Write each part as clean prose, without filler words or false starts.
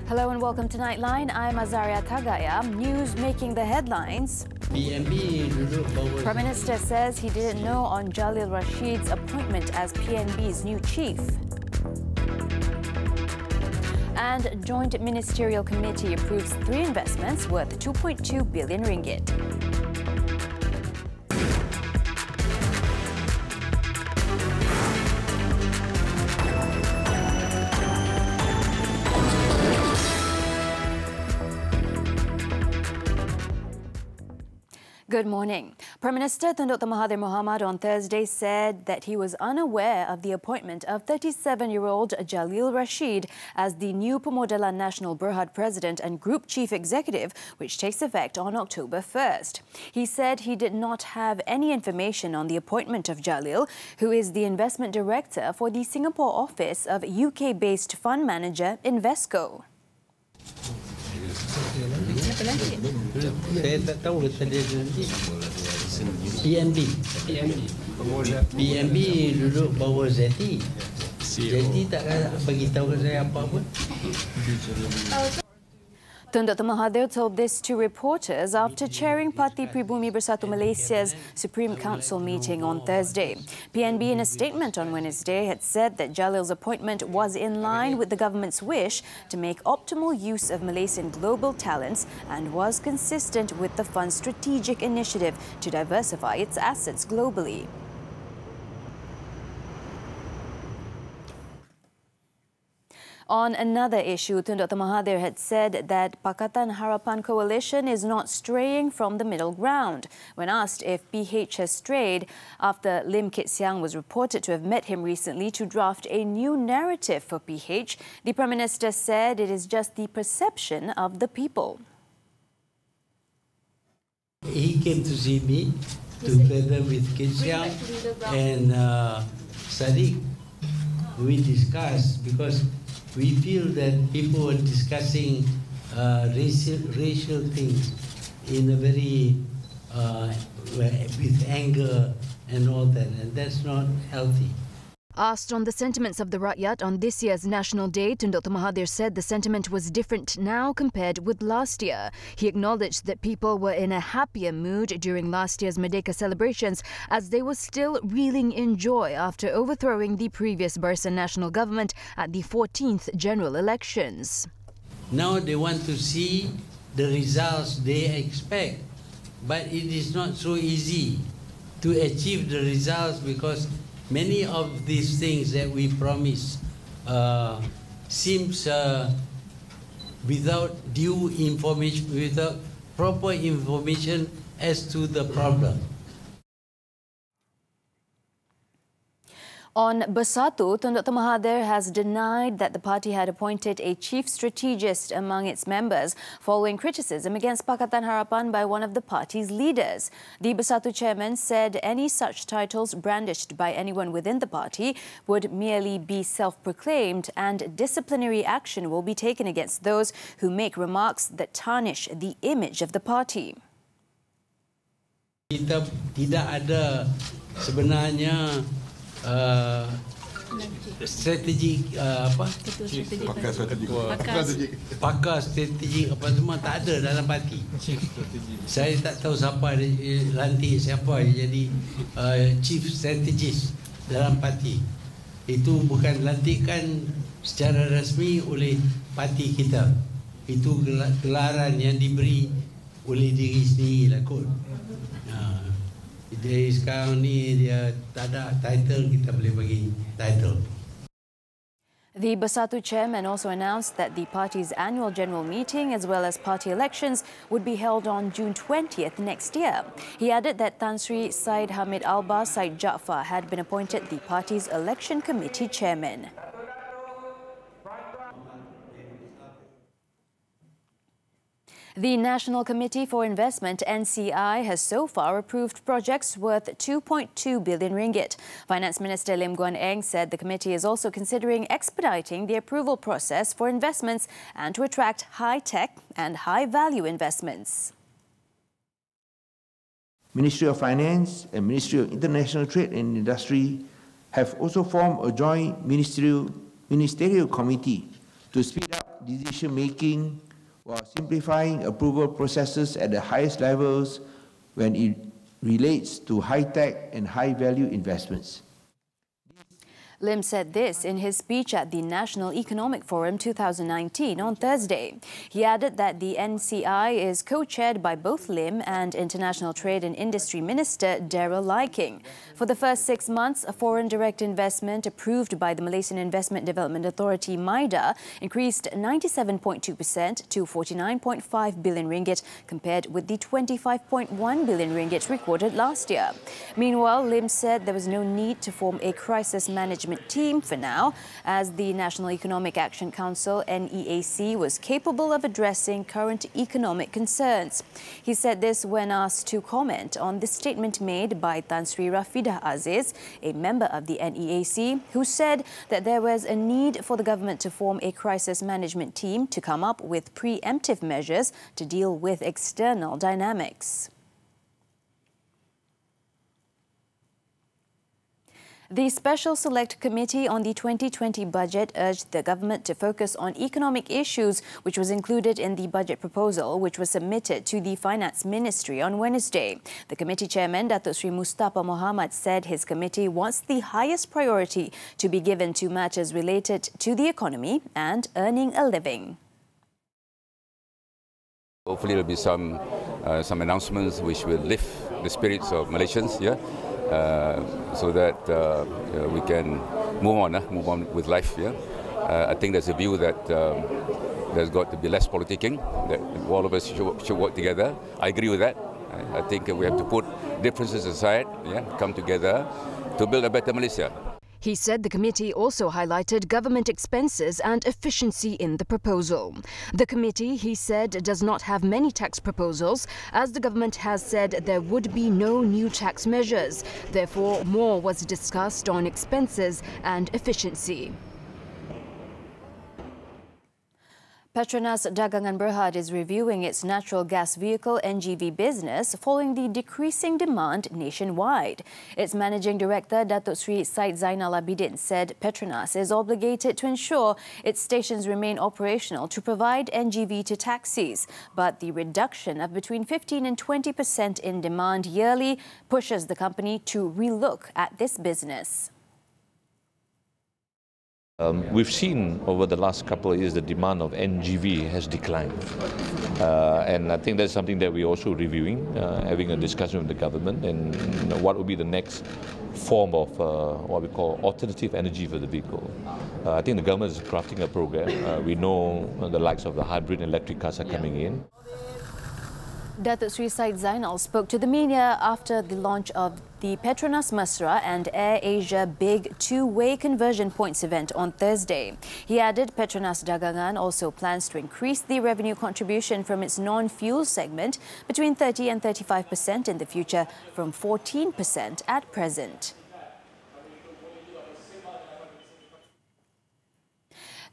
Hello and welcome to Nightline. I'm Azaria Tagaya. News making the headlines. Prime Minister says he didn't know on Jalil Rashid's appointment as PNB's new chief. And Joint Ministerial Committee approves 3 investments worth 2.2 billion ringgit. Good morning. Prime Minister Tun Dr. Mahathir Mohamad on Thursday said that he was unaware of the appointment of 37-year-old Jalil Rashid as the new Pemodalan Nasional Berhad President and Group Chief Executive, which takes effect on October 1st. He said he did not have any information on the appointment of Jalil, who is the investment director for the Singapore office of UK-based fund manager Invesco. Saya tak tahu kata dia nanti PNB duduk bawah ZT. ZT tak bagi tahu saya apa pun. Tun Dr. Mahathir told this to reporters after chairing Parti Pribumi Bersatu Malaysia's Supreme Council meeting on Thursday. PNB in a statement on Wednesday had said that Jalil's appointment was in line with the government's wish to make optimal use of Malaysian global talents and was consistent with the fund's strategic initiative to diversify its assets globally. On another issue, Tun Dr. Mahathir had said that Pakatan Harapan coalition is not straying from the middle ground. When asked if PH has strayed after Lim Kit Siang was reported to have met him recently to draft a new narrative for PH, the Prime Minister said it is just the perception of the people. He came to see me together with Kit Siang and Sadiq. We discussed because we feel that people were discussing racial things in a very with anger and all that, and that's not healthy. Asked on the sentiments of the Rakyat on this year's National Day, Tun Dr. Mahathir said the sentiment was different now compared with last year. He acknowledged that people were in a happier mood during last year's Merdeka celebrations as they were still reeling in joy after overthrowing the previous Barisan National Government at the 14th general elections. Now they want to see the results they expect, but it is not so easy to achieve the results because many of these things that we promise seems without due information, without proper information as to the problem. On Bersatu, Tun Dr. Mahathir has denied that the party had appointed a chief strategist among its members following criticism against Pakatan Harapan by one of the party's leaders. The Bersatu chairman said any such titles brandished by anyone within the party would merely be self-proclaimed and disciplinary action will be taken against those who make remarks that tarnish the image of the party. Kita tidak ada sebenarnya strategi pakar strategi apa semua tak ada dalam parti. Saya tak tahu siapa lantik siapa jadi chief strategist dalam parti. Itu bukan lantikan secara rasmi oleh parti kita. Itu gelaran yang diberi oleh diri sendiri lah kot. Dia sekarang ni dia tak ada title, kita boleh bagi title. The Bersatu chairman also announced that the party's annual general meeting as well as party elections would be held on June 20th next year. He added that Tan Sri Syed Hamid Albar Syed Jaafar had been appointed the party's election committee chairman. The National Committee for Investment, NCI, has so far approved projects worth 2.2 billion ringgit. Finance Minister Lim Guan Eng said the committee is also considering expediting the approval process for investments and to attract high-tech and high-value investments. Ministry of Finance and Ministry of International Trade and Industry have also formed a joint ministerial committee to speed up decision-making while simplifying approval processes at the highest levels when it relates to high-tech and high-value investments. Lim said this in his speech at the National Economic Forum 2019 on Thursday. He added that the NCI is co-chaired by both Lim and International Trade and Industry Minister Daryl Liking. For the first 6 months, a foreign direct investment approved by the Malaysian Investment Development Authority MIDA increased 97.2% to 49.5 billion ringgit compared with the 25.1 billion ringgit recorded last year. Meanwhile, Lim said there was no need to form a crisis management team for now, as the National Economic Action Council (NEAC) was capable of addressing current economic concerns. He said this when asked to comment on the statement made by Tan Sri Rafidah Aziz, a member of the NEAC, who said that there was a need for the government to form a crisis management team to come up with preemptive measures to deal with external dynamics. The Special Select Committee on the 2020 budget urged the government to focus on economic issues, which was included in the budget proposal, which was submitted to the Finance Ministry on Wednesday. The committee chairman, Datuk Sri Mustafa Mohamad, said his committee wants the highest priority to be given to matters related to the economy and earning a living. Hopefully there will be some announcements which will lift the spirits of Malaysians, so that we can move on with life. I think there's a view that there's got to be less politicking, that all of us should work together. I agree with that. I think we have to put differences aside, come together to build a better Malaysia. He said the committee also highlighted government expenses and efficiency in the proposal. The committee, he said, does not have many tax proposals, as the government has said there would be no new tax measures. Therefore, more was discussed on expenses and efficiency. Petronas Dagangan Berhad is reviewing its natural gas vehicle NGV business following the decreasing demand nationwide. Its managing director, Datuk Sri Said Zainal Abidin, said Petronas is obligated to ensure its stations remain operational to provide NGV to taxis. But the reduction of between 15% and 20% in demand yearly pushes the company to relook at this business. We've seen over the last couple of years the demand of NGV has declined, and I think that's something that we're also reviewing, having a discussion with the government, and what will be the next form of what we call alternative energy for the vehicle. I think the government is crafting a program. We know the likes of the hybrid electric cars are coming in. Datuk Sri Said Zainal spoke to the media after the launch of the Petronas Mesra and Air Asia Big Two-Way Conversion Points event on Thursday. He added Petronas Dagangan also plans to increase the revenue contribution from its non-fuel segment between 30% and 35% in the future from 14% at present.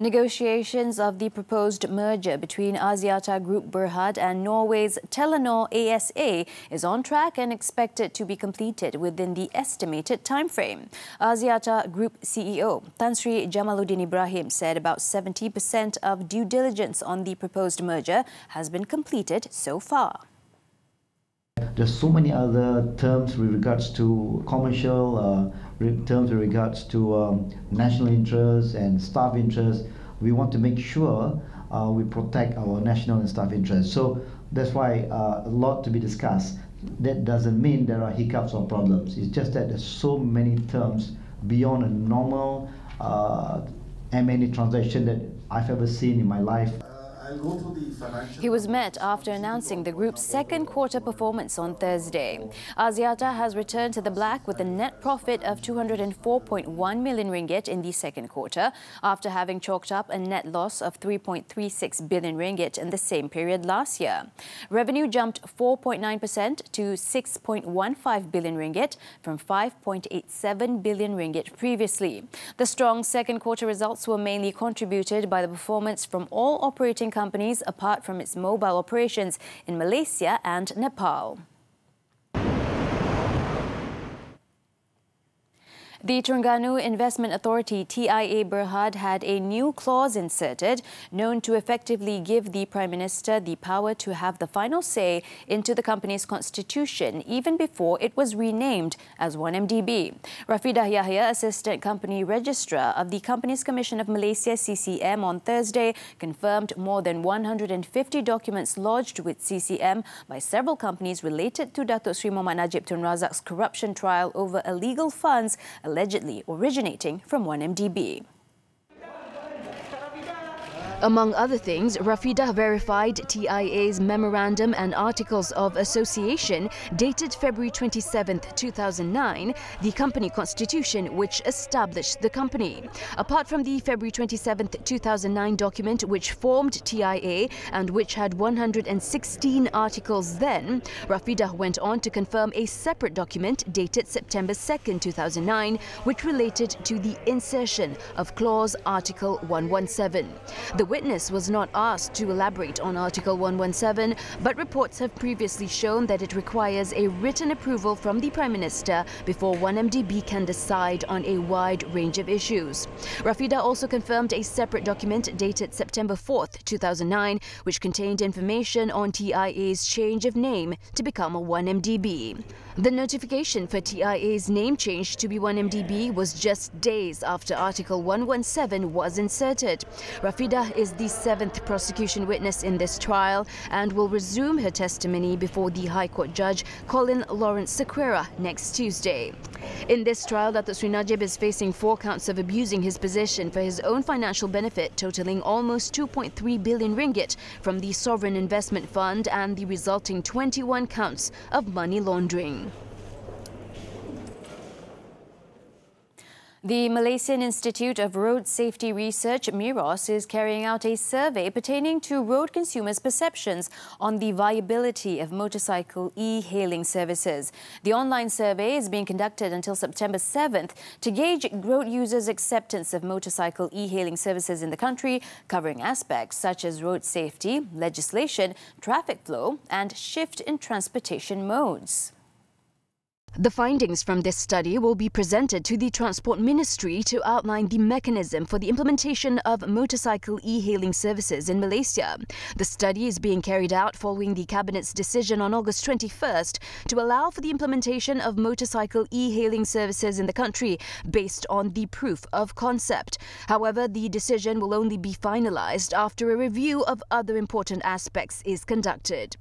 Negotiations of the proposed merger between Axiata Group Berhad and Norway's Telenor ASA is on track and expected to be completed within the estimated timeframe. Axiata Group CEO Tan Sri Jamaluddin Ibrahim said about 70% of due diligence on the proposed merger has been completed so far. There's so many other terms with regards to commercial, terms with regards to national interests and staff interests. We want to make sure we protect our national and staff interests. So that's why a lot to be discussed. That doesn't mean there are hiccups or problems. It's just that there's so many terms beyond a normal M&A transaction that I've ever seen in my life. He was met after announcing the group's second quarter performance on Thursday. Axiata has returned to the black with a net profit of 204.1 million ringgit in the second quarter, after having chalked up a net loss of 3.36 billion ringgit in the same period last year. Revenue jumped 4.9% to 6.15 billion ringgit from 5.87 billion ringgit previously. The strong second quarter results were mainly contributed by the performance from all operating companies apart from its mobile operations in Malaysia and Nepal. The Terengganu Investment Authority TIA Berhad had a new clause inserted known to effectively give the Prime Minister the power to have the final say into the company's constitution even before it was renamed as 1MDB. Rafidah Yahya, Assistant Company Registrar of the Companies Commission of Malaysia CCM on Thursday, confirmed more than 150 documents lodged with CCM by several companies related to Datuk Sri Mohammad Najib Tun Razak's corruption trial over illegal funds allegedly originating from 1MDB. Among other things, Rafidah verified TIA's memorandum and articles of association dated February 27, 2009, the company constitution which established the company. Apart from the February 27, 2009 document which formed TIA and which had 116 articles then, Rafidah went on to confirm a separate document dated September 2, 2009, which related to the insertion of clause Article 117. The witness was not asked to elaborate on Article 117, but reports have previously shown that it requires a written approval from the Prime Minister before 1MDB can decide on a wide range of issues. Rafidah also confirmed a separate document dated September 4, 2009, which contained information on TIA's change of name to become a 1MDB. The notification for TIA's name change to be 1MDB was just days after Article 117 was inserted. Rafidah is the 7th prosecution witness in this trial and will resume her testimony before the High Court Judge Colin Lawrence Sequeira next Tuesday. In this trial, Datuk Sri Najib is facing 4 counts of abusing his position for his own financial benefit, totaling almost 2.3 billion ringgit from the Sovereign Investment Fund and the resulting 21 counts of money laundering. The Malaysian Institute of Road Safety Research, MIROS, is carrying out a survey pertaining to road consumers' perceptions on the viability of motorcycle e-hailing services. The online survey is being conducted until September 7th to gauge road users' acceptance of motorcycle e-hailing services in the country, covering aspects such as road safety, legislation, traffic flow and shift in transportation modes. The findings from this study will be presented to the Transport Ministry to outline the mechanism for the implementation of motorcycle e-hailing services in Malaysia. The study is being carried out following the Cabinet's decision on August 21st to allow for the implementation of motorcycle e-hailing services in the country based on the proof of concept. However, the decision will only be finalized after a review of other important aspects is conducted.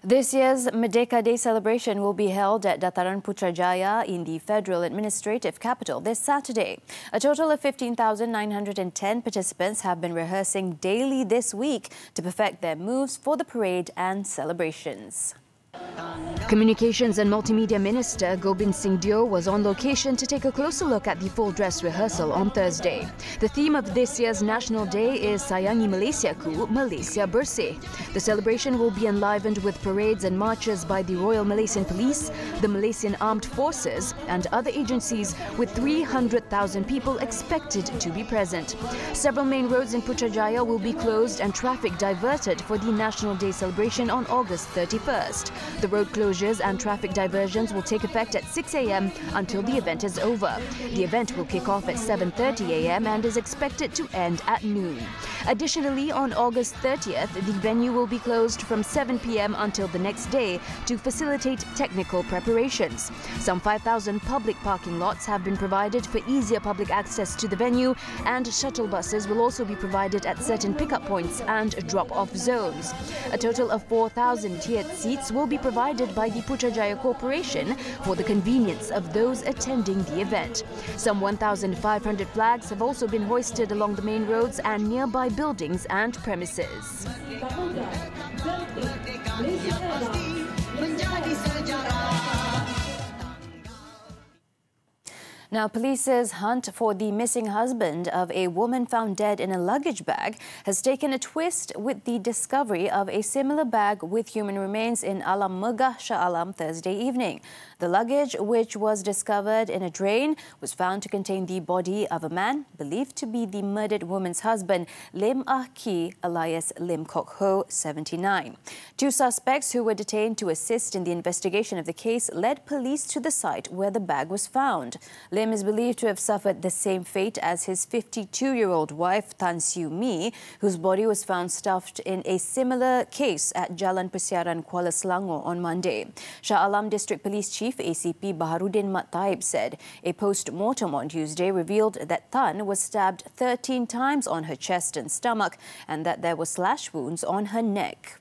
This year's Merdeka Day celebration will be held at Dataran Putrajaya in the Federal Administrative Capital this Saturday. A total of 15,910 participants have been rehearsing daily this week to perfect their moves for the parade and celebrations. Communications and Multimedia Minister Gobind Singh Deo was on location to take a closer look at the full dress rehearsal on Thursday. The theme of this year's National Day is Sayangi Malaysiaku, Malaysia Bersih. The celebration will be enlivened with parades and marches by the Royal Malaysian Police, the Malaysian Armed Forces and other agencies, with 300,000 people expected to be present. Several main roads in Putrajaya will be closed and traffic diverted for the National Day celebration on August 31st. The road closures and traffic diversions will take effect at 6 a.m. until the event is over. The event will kick off at 7:30 a.m. and is expected to end at noon. Additionally, on August 30th, the venue will be closed from 7 p.m. until the next day to facilitate technical preparations. Some 5,000 public parking lots have been provided for easier public access to the venue, and shuttle buses will also be provided at certain pickup points and drop-off zones. A total of 4,000 tiered seats will be provided by the Putrajaya Corporation for the convenience of those attending the event. Some 1,500 flags have also been hoisted along the main roads and nearby buildings and premises. Now, police's hunt for the missing husband of a woman found dead in a luggage bag has taken a twist with the discovery of a similar bag with human remains in Alam Megah, Shah Alam, Thursday evening. The luggage, which was discovered in a drain, was found to contain the body of a man believed to be the murdered woman's husband, Lim Ah Ki, alias Lim Kok Ho, 79. Two suspects who were detained to assist in the investigation of the case led police to the site where the bag was found. Lim is believed to have suffered the same fate as his 52-year-old wife, Tan Siew Mi, whose body was found stuffed in a similar case at Jalan Persiaran, Kuala Selangor on Monday. Shah Alam District Police Chief ACP Baharudin Mat Taib said a post-mortem on Tuesday revealed that Tan was stabbed 13 times on her chest and stomach and that there were slash wounds on her neck.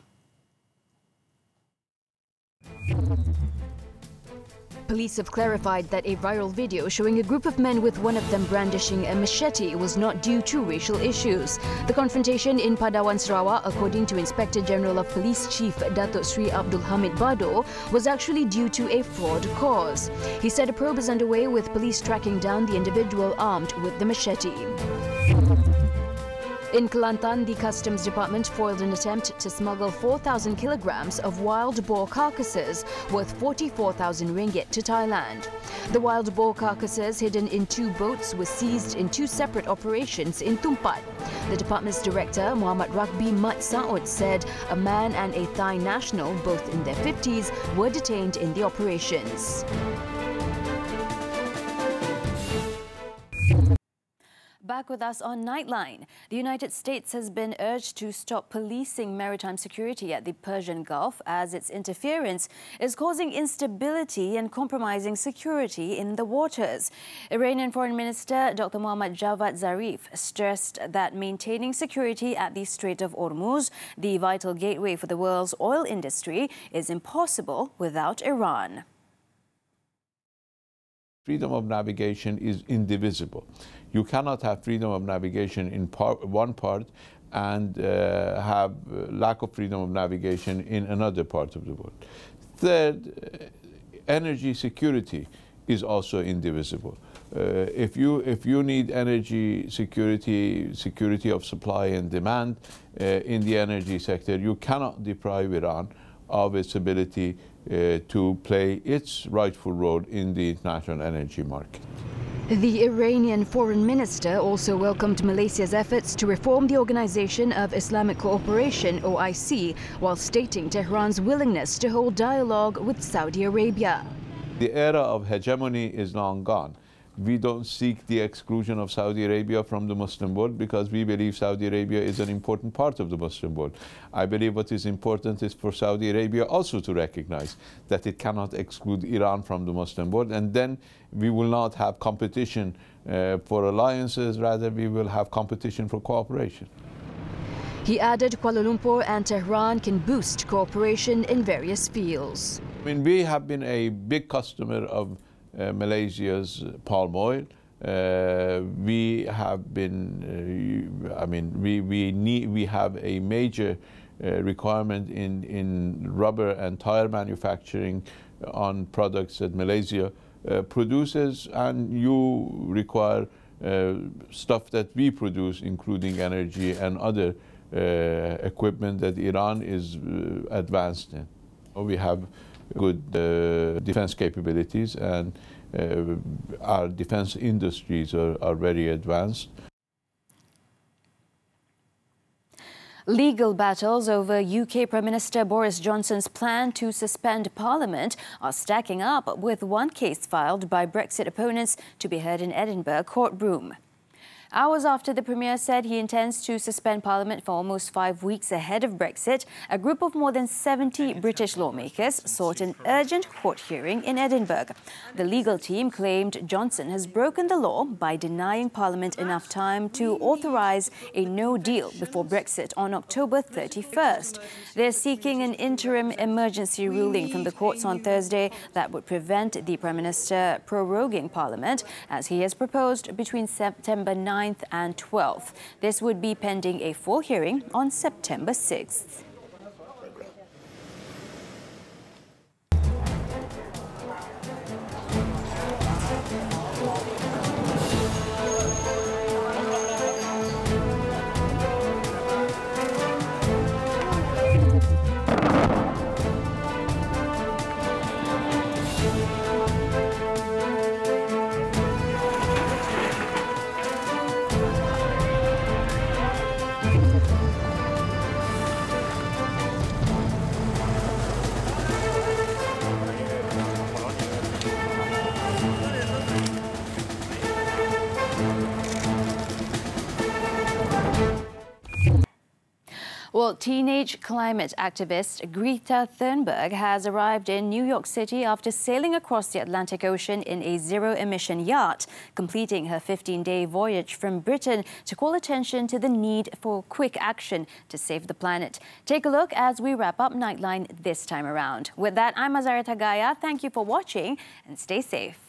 Police have clarified that a viral video showing a group of men with one of them brandishing a machete was not due to racial issues. The confrontation in Padawan, Sarawak, according to Inspector General of Police Chief Datuk Sri Abdul Hamid Bado, was actually due to a fraud cause. He said a probe is underway with police tracking down the individual armed with the machete. In Kelantan, the Customs Department foiled an attempt to smuggle 4,000 kilograms of wild boar carcasses worth 44,000 ringgit to Thailand. The wild boar carcasses hidden in two boats were seized in two separate operations in Tumpat. The department's director, Muhammad Rakbi Mat Saud, said a man and a Thai national, both in their 50s, were detained in the operations. Back with us on Nightline. The United States has been urged to stop policing maritime security at the Persian Gulf as its interference is causing instability and compromising security in the waters. Iranian Foreign Minister Dr. Muhammad Javad Zarif stressed that maintaining security at the Strait of Hormuz, the vital gateway for the world's oil industry, is impossible without Iran. Freedom of navigation is indivisible. You cannot have freedom of navigation in one part and have lack of freedom of navigation in another part of the world. Third, energy security is also indivisible. If you need energy security of supply and demand in the energy sector, you cannot deprive Iran of its ability to play its rightful role in the international energy market. The Iranian Foreign Minister also welcomed Malaysia's efforts to reform the Organization of Islamic Cooperation, OIC, while stating Tehran's willingness to hold dialogue with Saudi Arabia. The era of hegemony is long gone. We don't seek the exclusion of Saudi Arabia from the Muslim world because we believe Saudi Arabia is an important part of the Muslim world. I believe what is important is for Saudi Arabia also to recognize that it cannot exclude Iran from the Muslim world, and then we will not have competition for alliances, rather we will have competition for cooperation. He added Kuala Lumpur and Tehran can boost cooperation in various fields. I mean, we have been a big customer of Malaysia's palm oil. We have been, we have a major requirement in rubber and tire manufacturing on products that Malaysia produces, and you require stuff that we produce, including energy and other equipment that Iran is advanced in. We have good defense capabilities, and our defense industries are very advanced. Legal battles over UK Prime Minister Boris Johnson's plan to suspend Parliament are stacking up, with one case filed by Brexit opponents to be heard in Edinburgh courtroom. Hours after the Premier said he intends to suspend Parliament for almost 5 weeks ahead of Brexit, a group of more than 70 British lawmakers sought an urgent court hearing in Edinburgh. The legal team claimed Johnson has broken the law by denying Parliament enough time to authorise a no deal before Brexit on October 31st. They're seeking an interim emergency ruling from the courts on Thursday that would prevent the Prime Minister proroguing Parliament, as he has proposed, between September 9th and 12th. This would be pending a full hearing on September 6th. Well, teenage climate activist Greta Thunberg has arrived in New York City after sailing across the Atlantic Ocean in a zero-emission yacht, completing her 15-day voyage from Britain to call attention to the need for quick action to save the planet. Take a look as we wrap up Nightline this time around. With that, I'm Azara Tagaya. Thank you for watching and stay safe.